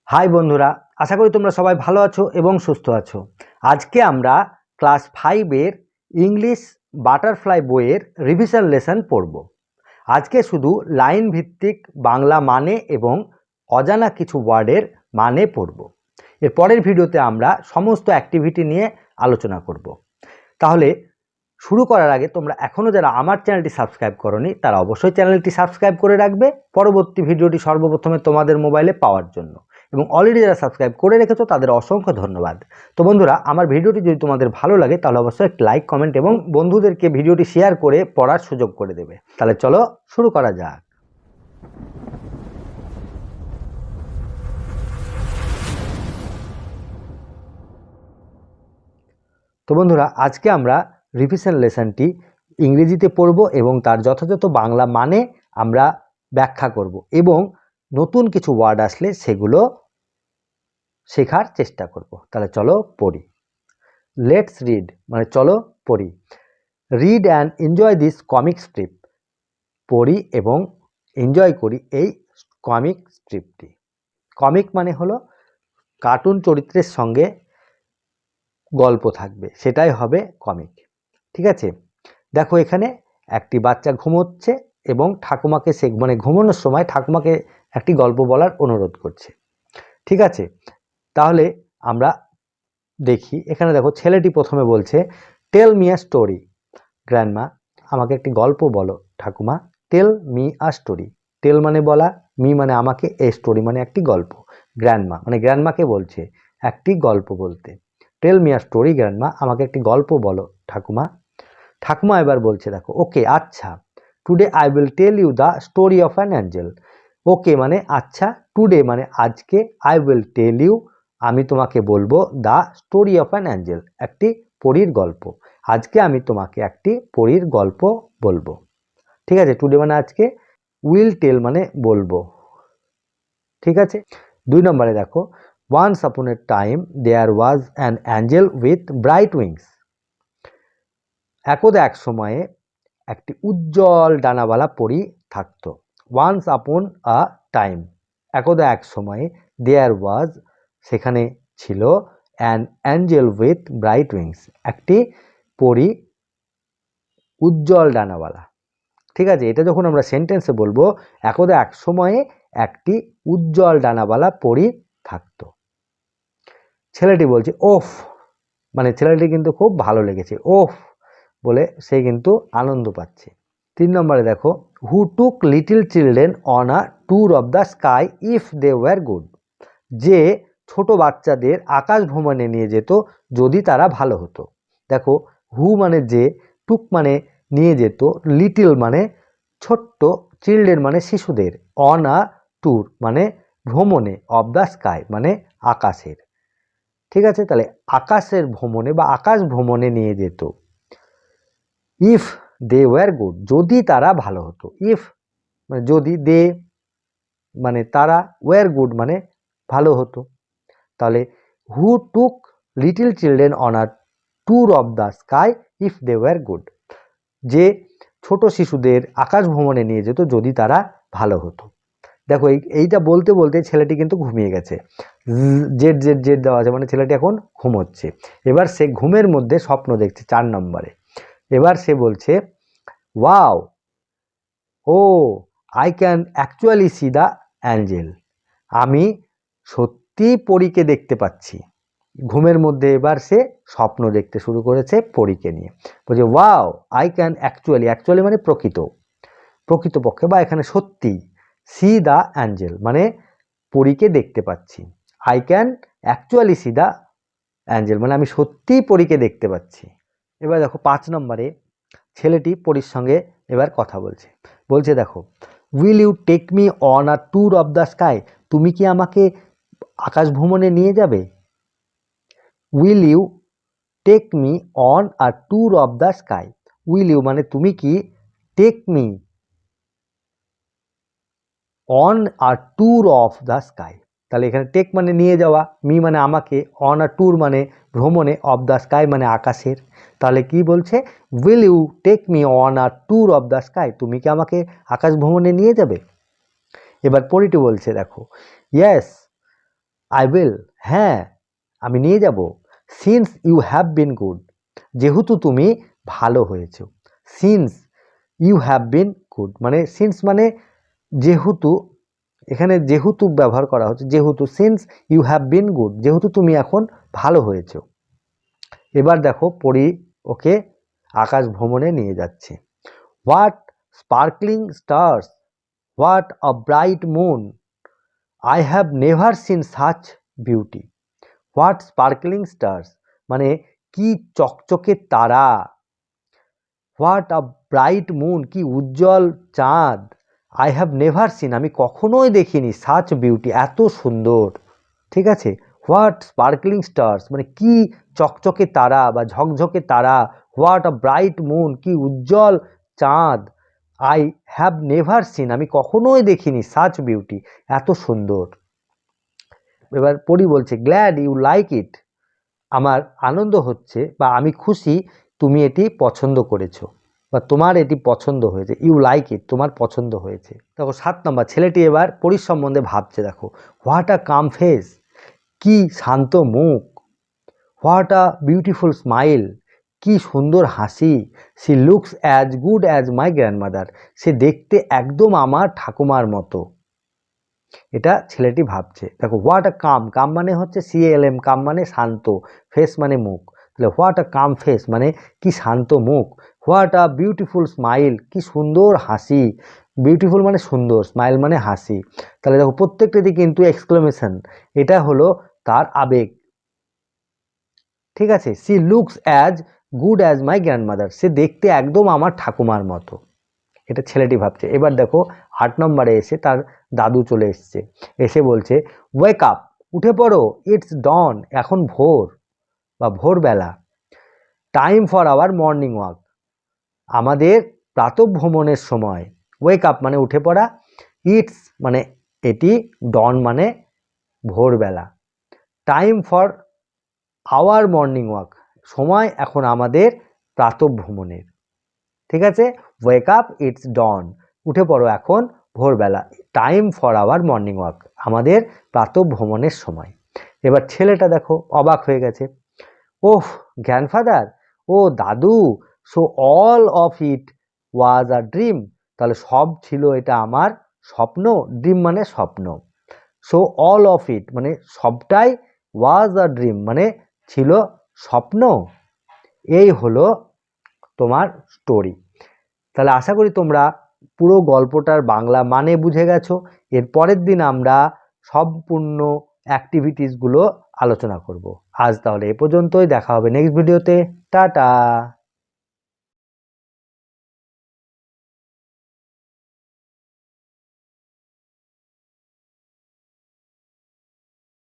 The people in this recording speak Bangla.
হাই বন্ধুরা, আশা করি তোমরা সবাই ভালো আছো এবং সুস্থ আছো। আজকে আমরা ক্লাস 5-এর ইংলিশ বাটারফ্লাই বইয়ের রিভিশন লেসন পড়ব। আজকে শুধু লাইন ভিত্তিক বাংলা মানে এবং অজানা কিছু ওয়ার্ডের মানে পড়ব। এর পরের ভিডিওতে আমরা সমস্ত অ্যাক্টিভিটি নিয়ে আলোচনা করব। তাহলে শুরু করার আগে তোমরা এখনও যারা আমার চ্যানেলটি সাবস্ক্রাইব করোনি তারা অবশ্যই চ্যানেলটি সাবস্ক্রাইব করে রাখবে পরবর্তী ভিডিওটি সর্বপ্রথমে তোমাদের মোবাইলে পাওয়ার জন্য। এবং অলরেডি যারা সাবস্ক্রাইব করে রেখেছো তাদের অসংখ্য ধন্যবাদ। তো বন্ধুরা, আমার ভিডিওটি যদি তোমাদের ভালো লাগে তাহলে অবশ্যই একটা লাইক, কমেন্ট এবং বন্ধুদেরকে ভিডিওটি শেয়ার করে পড়ার সুযোগ করে দেবে। তাহলে চলো শুরু করা যাক। তো বন্ধুরা, আজকে আমরা রিভিশন লেসনটি ইংরেজিতে পড়ব এবং তার যথাযথ বাংলা মানে আমরা ব্যাখ্যা করব এবং নতুন কিছু ওয়ার্ড আসলে সেগুলো শেখার চেষ্টা করব। তাহলে চলো পড়ি। লেটস রিড মানে চলো পড়ি। Read and enjoy this comic strip. পড়ি এবং এনজয় করি এই কমিক স্ট্রিপটি। কমিক মানে হলো কার্টুন চরিত্রের সঙ্গে গল্প থাকবে, সেটাই হবে কমিক। ঠিক আছে, দেখো এখানে একটি বাচ্চা ঘুমোচ্ছে এবং ঠাকুমাকে সে মানে ঘুমানোর সময় ঠাকুমাকে একটি গল্প বলার অনুরোধ করছে। ঠিক আছে, তাহলে আমরা দেখি এখানে দেখো ছেলেটি প্রথমে বলছে tell me a story grandma. আমাকে একটি গল্প বলো ঠাকুমা। টেল মি আ স্টোরি, টেল মানে বলা, মি মানে আমাকে, এ স্টোরি মানে একটি গল্প। গ্র্যান্ডমা মানে গ্র্যান্ডমাকে বলছে একটি গল্প বলতে। Tell me a story grandma, আমাকে একটি গল্প বলো ঠাকুমা। ঠাকুমা এবার বলছে দেখো ওকে আচ্ছা, today I will tell you the story of an angel. Okay মানে আচ্ছা, টুডে মানে আজকে, আই উইল টেল ইউ আমি তোমাকে বলবো, the story of an Angel একটি পরীর গল্প। আজকে আমি তোমাকে একটি পরীর গল্প বলবো। ঠিক আছে, টুডে মানে আজকে, উইল টেল মানে বলবো। ঠিক আছে, 2 নম্বরে দেখো once upon a time there was an angel with bright wings. একদা এক সময়ে একটি উজ্জ্বল ডানাওয়ালা পরী থাকতো। ওয়ান্স আপন আ টাইম একদা এক সময়ে, দেয়ার ওয়াজ সেখানে ছিল, an angel with bright wings একটি পরী উজ্জ্বল ডানাওয়ালা। ঠিক আছে, এটা যখন আমরা সেন্টেন্সে বলবো একদা এক সময়ে একটি উজ্জ্বল ডানাওয়ালা পরী থাকতো। ছেলেটি বলছে ওফ, মানে ছেলেটি কিন্তু খুব ভালো লেগেছে, ওফ বলে সে কিন্তু আনন্দ পাচ্ছে। 3 নম্বরে দেখো who took little children on a tour of the sky if they were good. যে ছোট বাচ্চাদের আকাশ ভ্রমণে নিয়ে যেত যদি তারা ভালো হতো। দেখো হু মানে যে, টুক মানে নিয়ে যেত, লিটল মানে ছোট্ট, চিলড্রেন মানে শিশুদের, অন আ ট্যুর মানে ভ্রমণে, অফ দ্য স্কাই মানে আকাশের। ঠিক আছে, তাহলে আকাশের ভ্রমণে বা আকাশ ভ্রমণে নিয়ে যেত। ইফ দে ওয়ার গুড যদি তারা ভালো হতো। ইফ মানে যদি, দে মানে তারা, ওয়ার গুড মানে ভালো হতো। তাহলে who took little children on a tour of the sky if they were good. যে ছোট শিশুদের আকাশ ভ্রমণে নিয়ে যেত যদি তারা ভালো হতো। দেখো এইটা বলতে বলতে ছেলেটি কিন্তু ঘুমিয়ে গেছে। জেড জেড জেড দেওয়া আছে মানে ছেলেটি এখন ঘুমোচ্ছে। এবার সে ঘুমের মধ্যে স্বপ্ন দেখছে 4 নম্বরে। এবার সে বলছে wow, oh I can actually see the angel. আমি সত্যি পরীকে দেখতে পাচ্ছি। ঘুমের মধ্যে এবার সে স্বপ্ন দেখতে শুরু করেছে পরীকে নিয়ে। বলছে wow I can actually, actually মানে প্রকৃত, প্রকৃতপক্ষে বা এখানে সত্যি, সি দ্য অ্যাঞ্জেল মানে পরীকে দেখতে পাচ্ছি। I can actually see the Angel মানে আমি সত্যিই পরীকে দেখতে পাচ্ছি। এবার দেখো 5 নম্বরে ছেলেটি পরীর সঙ্গে এবার কথা বলছে। বলছে দেখো will you take me on a tour of the sky. তুমি কি আমাকে আকাশ ভ্রমণে নিয়ে যাবে। Will you take me on a tour of the sky. Will you মানে তুমি কি, take me on a tour of the sky. তাহলে এখানে টেক মানে নিয়ে যাওয়া, মি মানে আমাকে, অন আ ট্যুর মানে ভ্রমণে, অফ দ্য স্কাই মানে আকাশের। তাহলে কি বলছে will you take me on a tour of the sky, তুমি কি আমাকে আকাশ ভ্রমণে নিয়ে যাবে। এবার পরিটি বলছে দেখো ইয়েস আই উইল, হ্যাঁ আমি নিয়ে যাব। Since you have been good, যেহেতু তুমি ভালো হয়েছো। Since you have been good মানে সিন্স মানে যেহেতু, এখানে যেহেতু ব্যবহার করা হচ্ছে, যেহেতু since you have been good, যেহেতু তুমি এখন ভালো হয়েছো। এবার দেখো পরি ওকে আকাশ ভ্রমণে নিয়ে যাচ্ছে। What sparkling stars, what a bright moon, I have never seen such beauty. What sparkling stars মানে কি চকচকে তারা, হোয়াট আ ব্রাইট মুন কি উজ্জ্বল চাঁদ, আই হ্যাভ নেভার সিন আমি কখনোই দেখিনি, সাচ বিউটি এত সুন্দর। ঠিক আছে, হোয়াট স্পার্কলিং স্টার্স মানে কি চকচকে তারা বা ঝকঝকে তারা, হোয়াট আ ব্রাইট মুন কি উজ্জ্বল চাঁদ, আই হ্যাভ নেভার সিন আমি কখনোই দেখিনি, সাচ বিউটি এত সুন্দর। এবার পরি বলছে গ্ল্যাড ইউ লাইক ইট, আমার আনন্দ হচ্ছে বা আমি খুশি তুমি এটি পছন্দ করেছো বা তোমার এটি পছন্দ হয়েছে। ইউ লাইক ইট তোমার পছন্দ হয়েছে। দেখো 7 নম্বর, ছেলেটি এবার পরির সম্বন্ধে ভাবছে। দেখো হোয়াট আ কাম ফেস, কি শান্ত মুখ, হোয়াট আ বিউটিফুল স্মাইল কি সুন্দর হাসি, she looks as good as my grandmother সে দেখতে একদম আমার ঠাকুমার মতো। এটা ছেলেটি ভাবছে। দেখো হোয়াট আ কাম, কাম মানে হচ্ছে CALM, কাম মানে শান্ত, ফেস মানে মুখ, তাহলে হোয়াট আ কাম ফেস মানে কি শান্ত মুখ, হোয়াট আ বিউটিফুল স্মাইল কি সুন্দর হাসি, বিউটিফুল মানে সুন্দর, স্মাইল মানে হাসি। তাহলে দেখো প্রত্যেকটাতে কিন্তু এক্সক্লেমেশন, এটা হলো তার আবেগ। ঠিক আছে, she looks as good as my grandmother সে দেখতে একদম আমার ঠাকুমার মতো, এটা ছেলেটি ভাবছে। এবার দেখো 8 নম্বরে এসে তার দাদু চলে এসছে, এসে বলছে ওয়েক আপ উঠে পড়ো, ইটস ডন এখন ভোর বা ভোরবেলা, time for our morning walk আমাদের প্রাতঃভ্রমণের সময়। ওয়েক আপ মানে উঠে পড়া, ইটস মানে এটি, ডন মানে ভোরবেলা, time for our morning walk সময় এখন আমাদের প্রাতঃভ্রমণের। ঠিক আছে, ওয়েক আপ ইটস ডন উঠে পড়ো এখন ভোরবেলা, time for our morning walk আমাদের প্রাতঃভ্রমণের সময়। এবার ছেলেটা দেখো অবাক হয়ে গেছে, ওহ গ্র্যান্ডফাদার, ও দাদু, so all of it was a dream তাহলে সব ছিল এটা আমার স্বপ্ন, ড্রিম মানে স্বপ্ন, সো অল অফ ইট মানে সবটাই, ওয়াজ আ ড্রিম মানে ছিল স্বপ্ন। এই হলো তোমার স্টোরি। তাহলে আশা করি তোমরা পুরো গল্পটার বাংলা মানে বুঝে গেছো। এর পরের দিন আমরা সম্পূর্ণ অ্যাক্টিভিটিসগুলো আলোচনা করব। আজ তাহলে এ পর্যন্তই, দেখা হবে নেক্সট ভিডিওতে। টাটা।